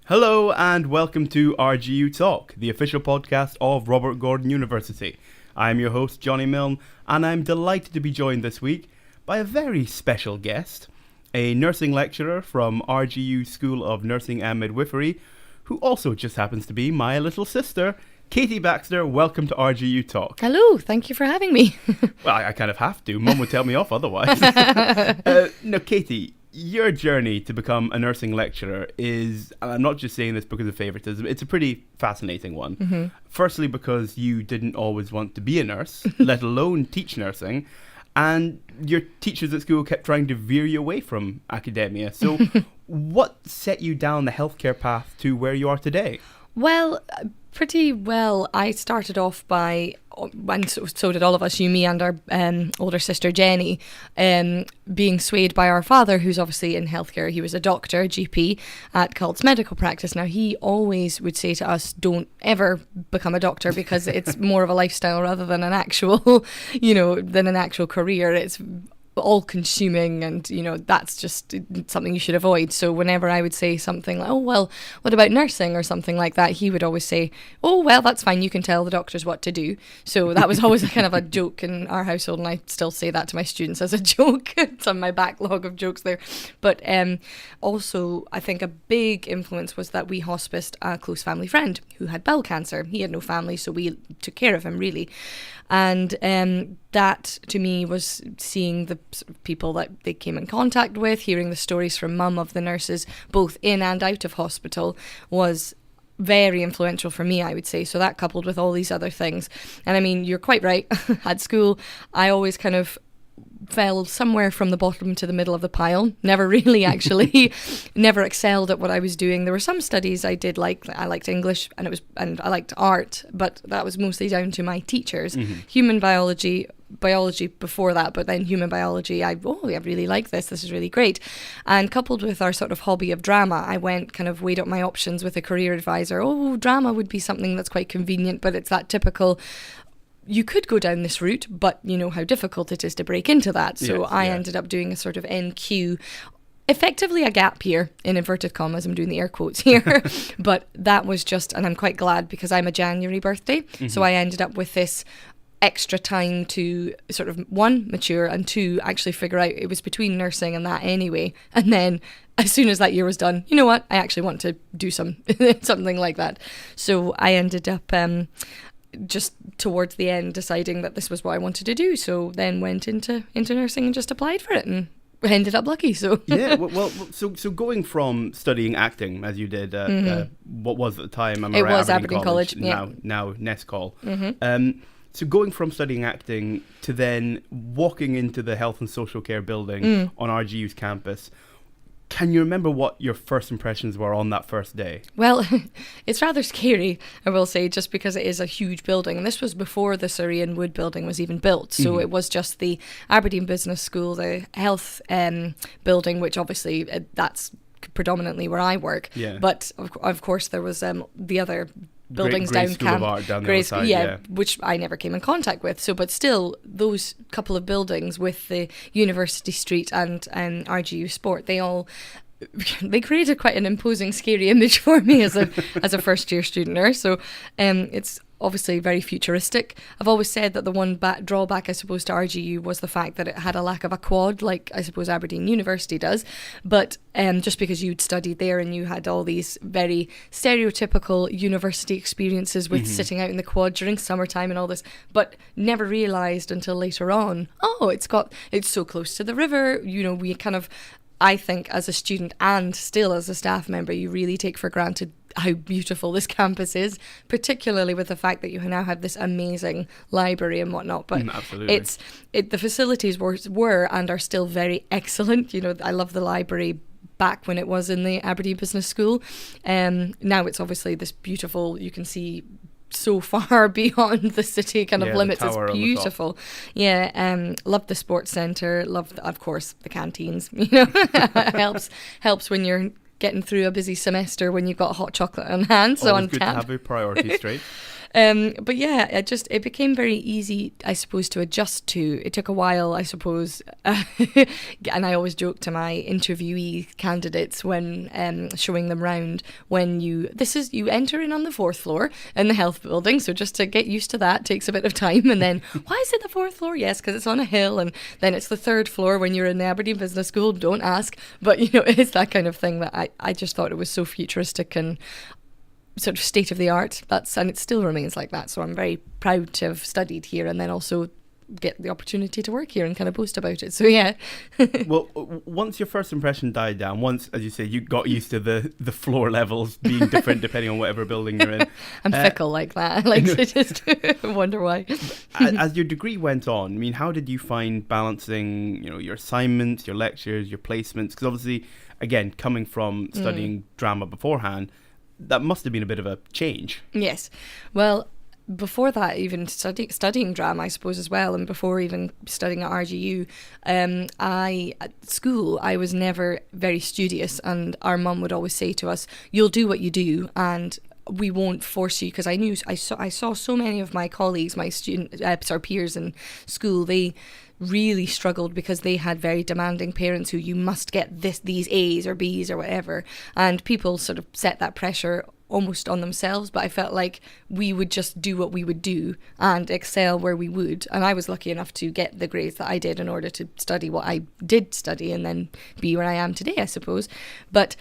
Hello and welcome to RGU Talk, the official podcast of Robert Gordon University. I'm your host, Johnny Milne, and I'm delighted to be joined this week by a very special guest, a nursing lecturer from RGU School of Nursing and Midwifery, who also just happens to be my little sister, Katie Baxter. Welcome to RGU Talk. Hello, thank you for having me. Well, I kind of have to. Mum would tell me off otherwise. No, Katie, your journey to become a nursing lecturer is, and I'm not just saying this because of favoritism, it's a pretty fascinating one. Mm-hmm. Firstly, because you didn't always want to be a nurse, let alone teach nursing, and your teachers at school kept trying to veer you away from academia. So what set you down the healthcare path to where you are today? Well, pretty well. I started off by, and so did all of us, you, me and our older sister Jenny, being swayed by our father, who's obviously in healthcare. He was a doctor, a GP at Cults Medical Practice. Now, he always would say to us, don't ever become a doctor because it's more of a lifestyle rather than an actual, than an actual career. It's all consuming, and that's just something you should avoid. So whenever I would say something like, oh well, what about nursing or something like that, he would always say, oh well, that's fine, you can tell the doctors what to do. So that was always a kind of a joke in our household, and I still say that to my students as a joke. It's on my backlog of jokes there. But also I think a big influence was that we hospiced a close family friend who had bowel cancer. He had no family, so we took care of him really. And that to me was seeing the people that they came in contact with, hearing the stories from mum of the nurses both in and out of hospital was very influential for me, I would say. So that coupled with all these other things. And I mean, you're quite right. At school, I always kind of fell somewhere from the bottom to the middle of the pile. Never really actually, never excelled at what I was doing. There were some studies I did like. I liked English and I liked art, but that was mostly down to my teachers. Mm-hmm. Human biology before that, but then human biology, I really like this is really great. And coupled with our sort of hobby of drama, I went kind of weighed up my options with a career advisor. Drama would be something that's quite convenient, but it's that typical, you could go down this route, but you know how difficult it is to break into that. So yes, I ended up doing a sort of NQ, effectively a gap year, in inverted commas. I'm doing the air quotes here. But that was just, and I'm quite glad because I'm a January birthday. Mm-hmm. So I ended up with this extra time to sort of, one, mature, and two, actually figure out it was between nursing and that anyway. And then as soon as that year was done, you know what? I actually want to do something like that. So I ended up just towards the end deciding that this was what I wanted to do. So then went into nursing and just applied for it and ended up lucky. So yeah, so going from studying acting as you did, what was at the time? It was Aberdeen College. Now Nescall. Mm-hmm. So going from studying acting to then walking into the health and social care building on RGU's campus, can you remember what your first impressions were on that first day? Well, it's rather scary, I will say, just because it is a huge building. And this was before the Surrey and Wood building was even built. So it was just the Aberdeen Business School, the health building, which obviously that's predominantly where I work. Yeah. But of course there was the other buildings Great down School of Art down the other side, yeah, which I never came in contact with. So, but still, those couple of buildings with the University Street and RGU Sport, they created quite an imposing, scary image for me as a first year student nurse. So, it's obviously very futuristic. I've always said that the one drawback, I suppose, to RGU was the fact that it had a lack of a quad, like I suppose Aberdeen University does. But just because you'd studied there and you had all these very stereotypical university experiences with sitting out in the quad during summertime and all this, but never realised until later on, it's so close to the river. We kind of, I think as a student and still as a staff member, you really take for granted how beautiful this campus is, particularly with the fact that you now have this amazing library and whatnot. But the facilities were and are still very excellent. I love the library back when it was in the Aberdeen Business School. Now it's obviously this beautiful, you can see so far beyond the city kind of Yeah, the limits. tower on It's the top. beautiful. Yeah, loved the sports centre. Loved, of course, the canteens. You know, helps when you're getting through a busy semester when you've got hot chocolate on hand. So Always on good to tap. have your priorities straight. But yeah, it became very easy, I suppose, to adjust to. It took a while, I suppose, and I always joke to my interviewee candidates when showing them round, you enter in on the 4th floor in the health building, so just to get used to that takes a bit of time, and then why is it the 4th floor? Yes, because it's on a hill, and then it's the 3rd floor when you're in the Aberdeen Business School. Don't ask, but it's that kind of thing that I just thought it was so futuristic and sort of state of the art. And it still remains like that. So I'm very proud to have studied here and then also get the opportunity to work here and kind of boast about it. So yeah. Well, once your first impression died down, once, as you say, you got used to the floor levels being different depending on whatever building you're in. I'm fickle like that. I like to just wonder why. As your degree went on, I mean, how did you find balancing, your assignments, your lectures, your placements? Because obviously, again, coming from studying drama beforehand, that must have been a bit of a change. Yes. Well, before that, even studying drama, I suppose, as well, and before even studying at RGU, at school, I was never very studious, and our mum would always say to us, "You'll do what you do, and we won't force you," because I saw so many of my colleagues, my peers in school, they really struggled because they had very demanding parents who, you must get these A's or B's or whatever, and people sort of set that pressure almost on themselves. But I felt like we would just do what we would do and excel where we would, and I was lucky enough to get the grades that I did in order to study what I did study and then be where I am today, I suppose. But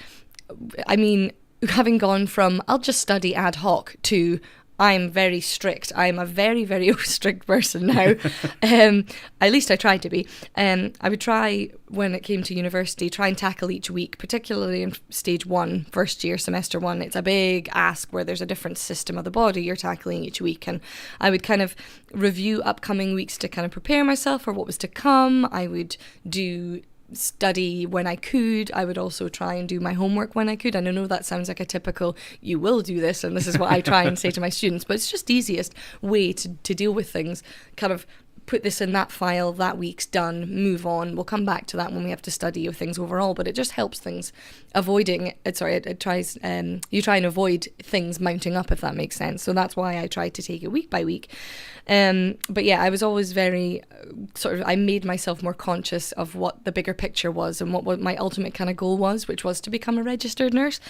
I mean, having gone from I'll just study ad hoc to I'm very strict. I'm a very, very strict person now. At least I tried to be. I would try, when it came to university, try and tackle each week, particularly in stage 1, first year, semester 1. It's a big ask where there's a different system of the body you're tackling each week. And I would kind of review upcoming weeks to kind of prepare myself for what was to come. I would study when I could. I would also try and do my homework when I could. And I know that sounds like a typical, you will do this, and this is what I try and say to my students, but it's just the easiest way to deal with things. Kind of put this in that file, that week's done, move on. We'll come back to that when we have to study things overall, but it just helps things you try and avoid things mounting up, if that makes sense. So that's why I tried to take it week by week. But yeah, I was always very I made myself more conscious of what the bigger picture was and what my ultimate kind of goal was, which was to become a registered nurse.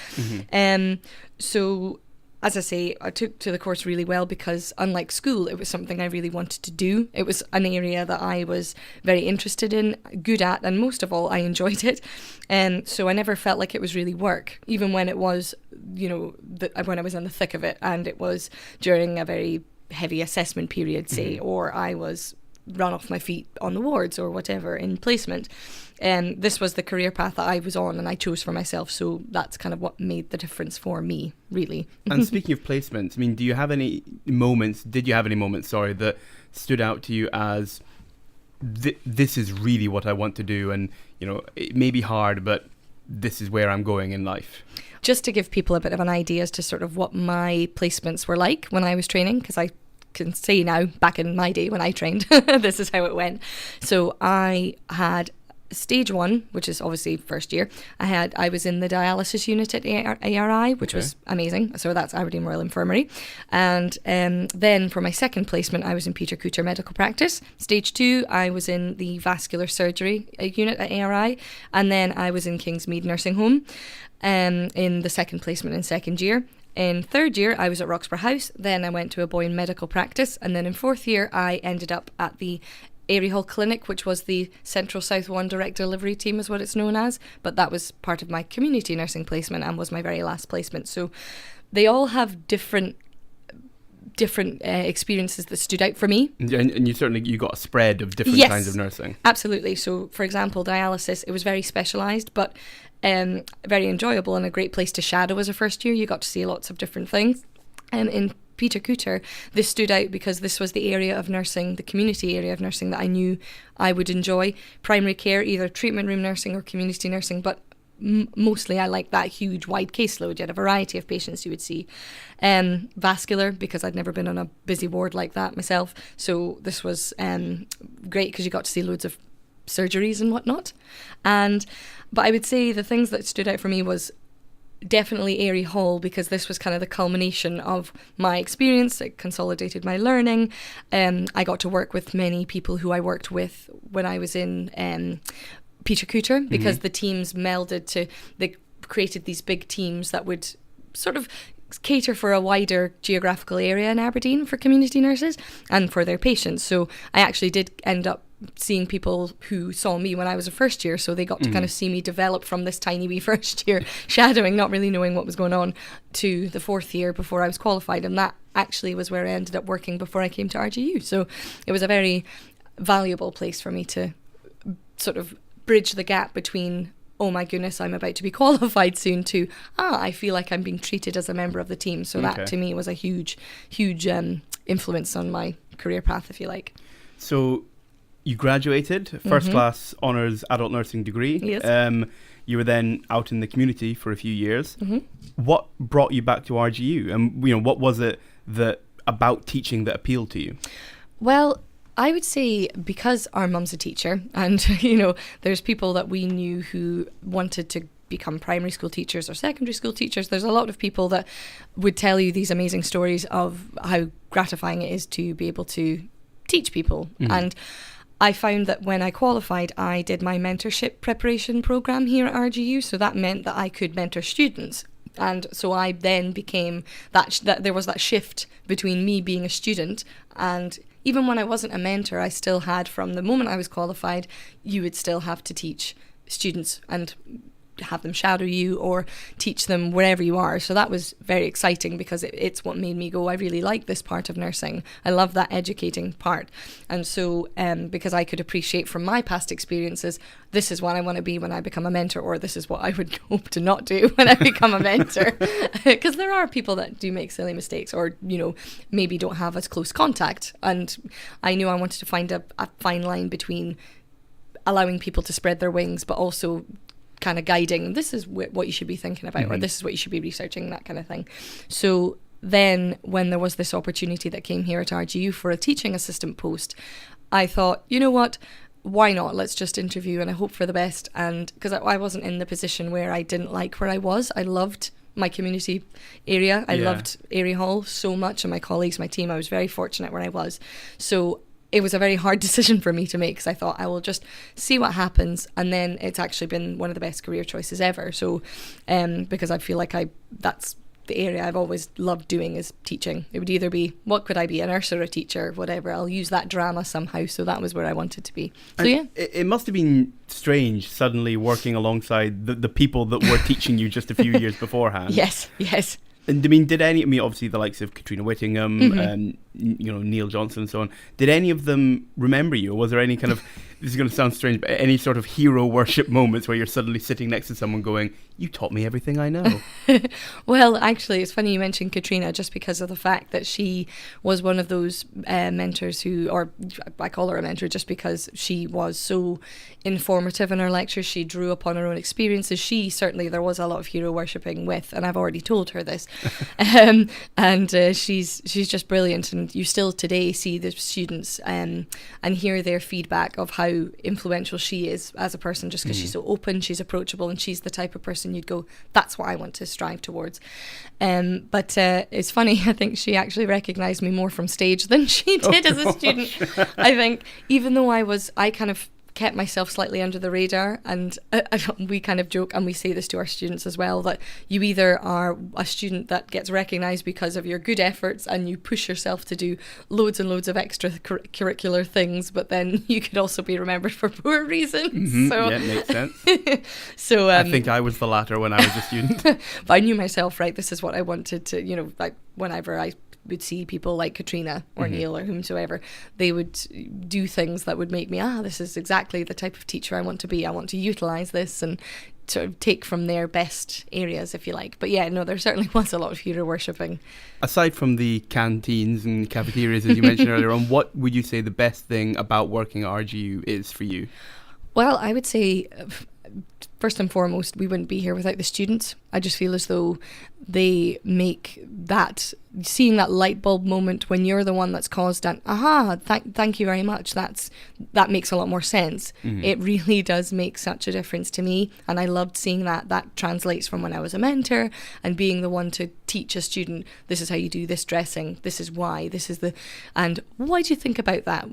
So as I say, I took to the course really well because, unlike school, it was something I really wanted to do. It was an area that I was very interested in, good at, and most of all, I enjoyed it. So I never felt like it was really work, even when it was, when I was in the thick of it, and it was during a very heavy assessment period, say, or I was run off my feet on the wards or whatever in placement. This was the career path that I was on and I chose for myself, so that's kind of what made the difference for me, really. And speaking of placements, I mean, did you have any moments, that stood out to you as this is really what I want to do, and it may be hard, but this is where I'm going in life? Just to give people a bit of an idea as to sort of what my placements were like when I was training, because I can say now, back in my day when I trained, this is how it went. So I had stage 1, which is obviously first year. I was in the dialysis unit at ARI, which was amazing. So that's Aberdeen Royal Infirmary. And then for my second placement, I was in Peter Cooter Medical Practice. Stage 2, I was in the vascular surgery unit at ARI. And then I was in Kingsmead Nursing Home in the second placement in second year. In third year, I was at Roxburgh House. Then I went to a Boyne Medical Practice. And then in fourth year, I ended up at the Airy Hall Clinic, which was the Central South 1 Direct Delivery Team is what it's known as. But that was part of my community nursing placement and was my very last placement. So they all have different experiences that stood out for me. And you got a spread of different kinds of nursing. Absolutely. So, for example, dialysis, it was very specialised, but very enjoyable and a great place to shadow as a first year. You got to see lots of different things. In Peter Cooter, this stood out because this was the area of nursing, the community area of nursing that I knew I would enjoy. Primary care, either treatment room nursing or community nursing, but mostly I like that huge wide caseload. You had a variety of patients you would see. Vascular, because I'd never been on a busy ward like that myself. So this was great because you got to see loads of surgeries and whatnot. But I would say the things that stood out for me was definitely Airy Hall, because this was kind of the culmination of my experience. It consolidated my learning. I got to work with many people who I worked with when I was in Peter Cooter, because the teams melded to, they created these big teams that would sort of cater for a wider geographical area in Aberdeen for community nurses and for their patients. So I actually did end up seeing people who saw me when I was a first year, so they got to kind of see me develop from this tiny wee first year shadowing, not really knowing what was going on, to the fourth year before I was qualified. And that actually was where I ended up working before I came to RGU. So it was a very valuable place for me to sort of bridge the gap between, oh my goodness, I'm about to be qualified soon, to, I feel like I'm being treated as a member of the team. So that to me was a huge influence on my career path, if you like. So you graduated, first class honours adult nursing degree. Yes. You were then out in the community for a few years. What brought you back to RGU? And what was it that about teaching that appealed to you? Well, I would say because our mum's a teacher, and there's people that we knew who wanted to become primary school teachers or secondary school teachers. There's a lot of people that would tell you these amazing stories of how gratifying it is to be able to teach people. And I found that when I qualified, I did my mentorship preparation program here at RGU. So that meant that I could mentor students. And so I then became that there was that shift between me being a student, and even when I wasn't a mentor, I still had, from the moment I was qualified, you would still have to teach students and have them shadow you or teach them wherever you are. So that was very exciting, because it's what made me go, I really like this part of nursing. I love that educating part. And so because I could appreciate from my past experiences, this is what I want to be when I become a mentor, or this is what I would hope to not do when I become a mentor. Because there are people that do make silly mistakes, or maybe don't have as close contact. And I knew I wanted to find a fine line between allowing people to spread their wings, but also kind of guiding, this is what you should be thinking about, or this is what you should be researching, that kind of thing. So then when there was this opportunity that came here at RGU for a teaching assistant post, I thought, you know what, why not? Let's just interview, and I hope for the best. And because I wasn't in the position where I didn't like where I was. I loved my community area. I loved Airy Hall so much, and my colleagues, my team. I was very fortunate where I was. So it was a very hard decision for me to make, because I thought I will just see what happens. And then it's actually been one of the best career choices ever. So because I feel like that's the area I've always loved doing, is teaching. It would either be, what could I be, a nurse or a teacher, whatever. I'll use that drama somehow. So that was where I wanted to be. So and it must have been strange suddenly working alongside the people that were teaching you just a few years beforehand. Yes. And did any, obviously the likes of Katrina Whittingham, and Neil Johnson and so on, did any of them remember you? Or was there any kind of, this is going to sound strange, but any sort of hero worship moments where you're suddenly sitting next to someone going, you taught me everything I know? Well, actually, it's funny you mentioned Katrina, just because of the fact that she was one of those mentors who, or I call her a mentor just because she was so informative in her lectures. She drew upon her own experiences. Certainly there was a lot of hero worshipping with, and I've already told her this, and she's just brilliant. And you still today see the students and hear their feedback of how influential she is as a person, just because she's so open, she's approachable, and she's the type of person you'd go, that's what I want to strive towards. But it's funny, I think she actually recognised me more from stage than she did as a student. I think even though I kind of kept myself slightly under the radar, and we kind of joke, and we say this to our students as well, that you either are a student that gets recognised because of your good efforts and you push yourself to do loads and loads of extra curricular things, but then you could also be remembered for poor reasons. So, yeah, it makes sense. So I think I was the latter when I was a student. But I knew myself, right, this is what I wanted to, like whenever I would see people like Katrina or Neil or whomsoever, they would do things that would make me, this is exactly the type of teacher I want to be. I want to utilise this and sort of take from their best areas, if you like. But yeah, no, there certainly was a lot of hero worshipping. Aside from the canteens and cafeterias, as you mentioned earlier on, what would you say the best thing about working at RGU is for you? Well, I would say first and foremost, we wouldn't be here without the students. I just feel as though they make that, seeing that light bulb moment when you're the one that's caused an thank you very much, that makes a lot more sense. It really does make such a difference to me, and I loved seeing that translates from when I was a mentor and being the one to teach a student, this is how you do this dressing, this is why, and why do you think about that,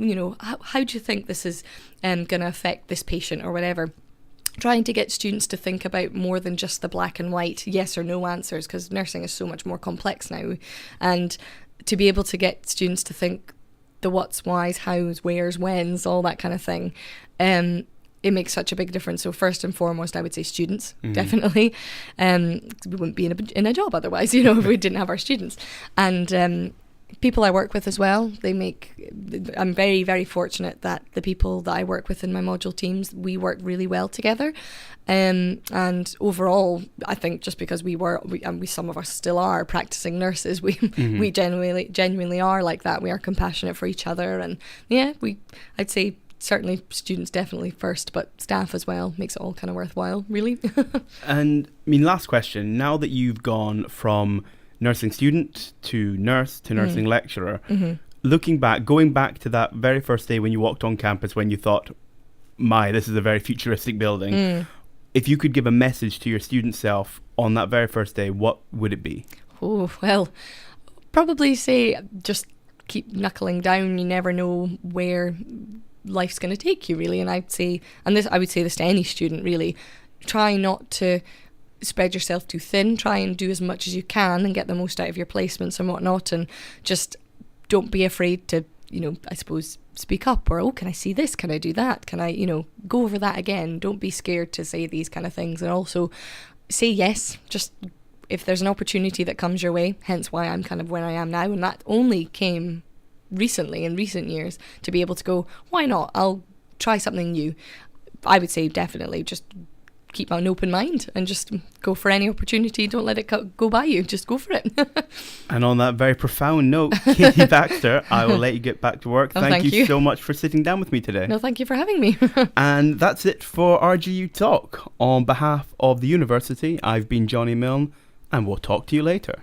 how do you think this is going to affect this patient or whatever. Trying to get students to think about more than just the black and white yes or no answers, because nursing is so much more complex now, and to be able to get students to think the what's, why's, how's, where's, when's, all that kind of thing, it makes such a big difference. So first and foremost, I would say students, definitely. We wouldn't be in a job otherwise, if we didn't have our students. And people I work with as well, I'm very, very fortunate that the people that I work with in my module teams, we work really well together. And overall, I think just because we some of us still are practicing nurses, we genuinely are like that. We are compassionate for each other. And yeah, I'd say certainly students definitely first, but staff as well makes it all kind of worthwhile, really. And last question, now that you've gone from nursing student to nurse to nursing lecturer, going back to that very first day when you walked on campus, when you thought, this is a very futuristic building, if you could give a message to your student self on that very first day, what would it be? Oh, well, probably say just keep knuckling down. You never know where life's going to take you, really. And I would say this to any student, really. Try not to spread yourself too thin. Try and do as much as you can and get the most out of your placements and whatnot, and just don't be afraid to, I suppose, speak up, or can I see this, can I do that, can I go over that again. Don't be scared to say these kind of things, and also say yes, just if there's an opportunity that comes your way, hence why I'm kind of where I am now, and that only came recently, in recent years, to be able to go, why not, I'll try something new. I would say definitely just keep an open mind and just go for any opportunity. Don't let it go by you. Just go for it. And on that very profound note, Katie Baxter, I will let you get back to work. Thank you so much for sitting down with me today. No, thank you for having me. And that's it for RGU Talk. On behalf of the university, I've been Johnny Milne, and we'll talk to you later.